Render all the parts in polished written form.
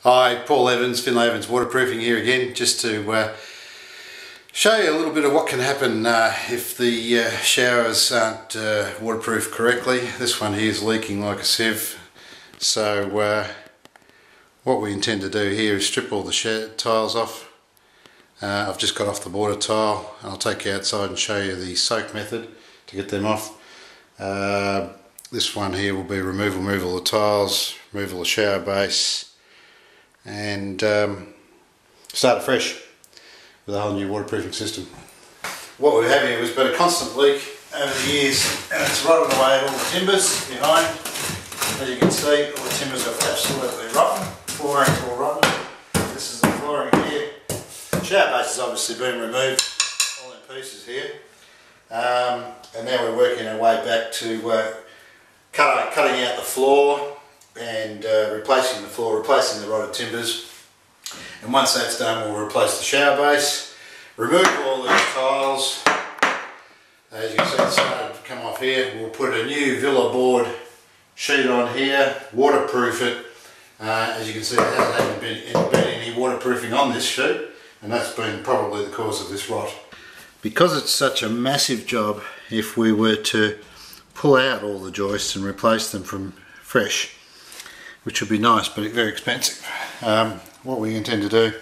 Hi, Paul Evans, Finlay Evans Waterproofing here again, just to show you a little bit of what can happen if the showers aren't waterproofed correctly. This one here is leaking like a sieve, so what we intend to do here is strip all the tiles off. I've just got off the border tile, and I'll take you outside and show you the soak method to get them off. This one here will be removal of tiles, removal of shower base, and start afresh with a whole new waterproofing system. What we have here has been a constant leak over the years, and it's rotted away all the timbers behind. As you can see, all the timbers are absolutely rotten, flooring's all rotten. This is the flooring here. The shower base has obviously been removed, all in pieces here, and now we're working our way back to cutting out the floor and replacing the floor, replacing the rotted timbers. And once that's done, we'll replace the shower base, remove all these tiles. As you can see, it's started to come off here. We'll put a new Villa board sheet on here, waterproof it. As you can see, there hasn't been any waterproofing on this sheet, and that's been probably the cause of this rot. Because it's such a massive job, if we were to pull out all the joists and replace them from fresh, which would be nice but very expensive, what we intend to do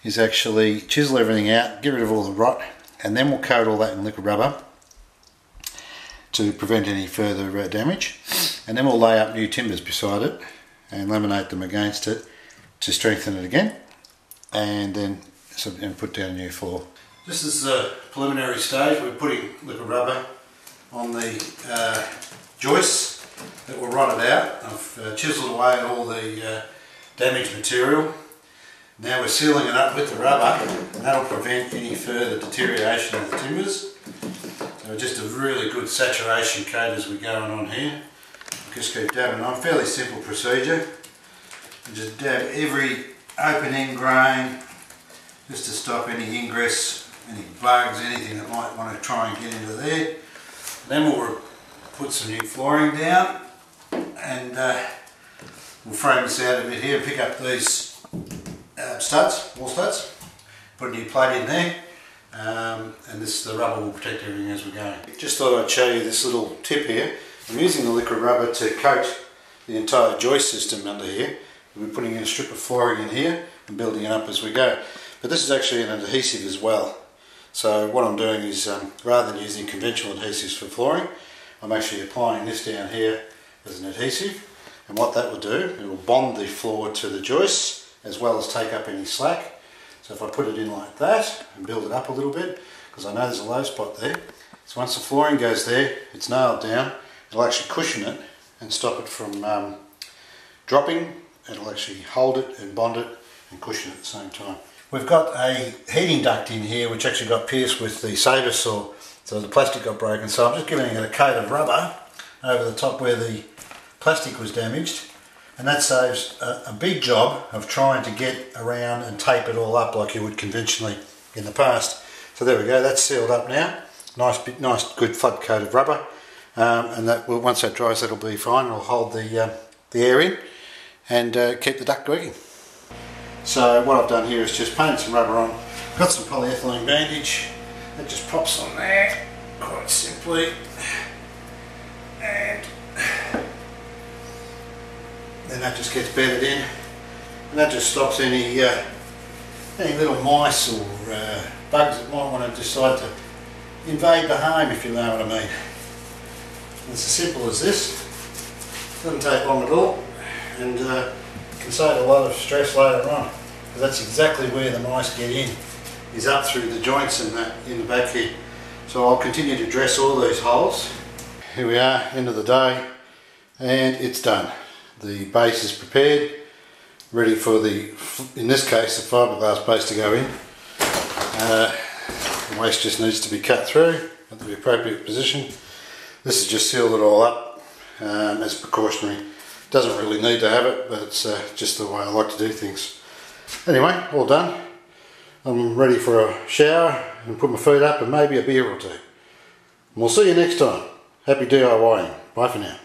is actually chisel everything out, get rid of all the rot, and then we'll coat all that in liquid rubber to prevent any further damage, and then we'll lay up new timbers beside it and laminate them against it to strengthen it again, and then put down a new floor. This is the preliminary stage. We're putting liquid rubber on the joists that were rotted out. I've chiselled away all the damaged material. Now we're sealing it up with the rubber, and that'll prevent any further deterioration of the timbers. So just a really good saturation coat as we're going on here. Just keep dabbing on. Fairly simple procedure. And just dab every opening grain just to stop any ingress, any bugs, anything that might want to try and get into there. Then we'll put some new flooring down, and we'll frame this out a bit here and pick up these wall studs, put a new plate in there, and the rubber will protect everything as we're going. Just thought I'd show you this little tip here. I'm using the liquid rubber to coat the entire joist system under here. We're putting in a strip of flooring in here and building it up as we go. But this is actually an adhesive as well. So what I'm doing is, rather than using conventional adhesives for flooring, I'm actually applying this down here as an adhesive, and what that will do, it will bond the floor to the joists as well as take up any slack. So if I put it in like that and build it up a little bit, because I know there's a low spot there, so once the flooring goes there, it's nailed down, it'll actually cushion it and stop it from dropping. It'll actually hold it and bond it and cushion it at the same time. We've got a heating duct in here which actually got pierced with the saver saw, so the plastic got broken, so I'm just giving it a coat of rubber over the top where the plastic was damaged, and that saves a big job of trying to get around and tape it all up like you would conventionally in the past. So there we go, that's sealed up now. Nice good flood coat of rubber, and that will, once that dries, that'll be fine. It'll hold the air in and keep the duct working. So what I've done here is just painted some rubber on. Got some polyethylene bandage that just pops on there quite simply, and then that just gets bedded in, and that just stops any little mice or bugs that might want to decide to invade the home, if you know what I mean. It's as simple as this. Doesn't take long at all, and can save a lot of stress later on, because that's exactly where the mice get in, is up through the joints and that in the back here. So I'll continue to dress all these holes. Here we are, end of the day, and it's done. The base is prepared, ready for in this case, the fiberglass base to go in. The waste just needs to be cut through at the appropriate position. This has just sealed it all up as precautionary. Doesn't really need to have it, but it's just the way I like to do things. Anyway, all done. I'm ready for a shower and put my feet up and maybe a beer or two. And we'll see you next time. Happy DIYing. Bye for now.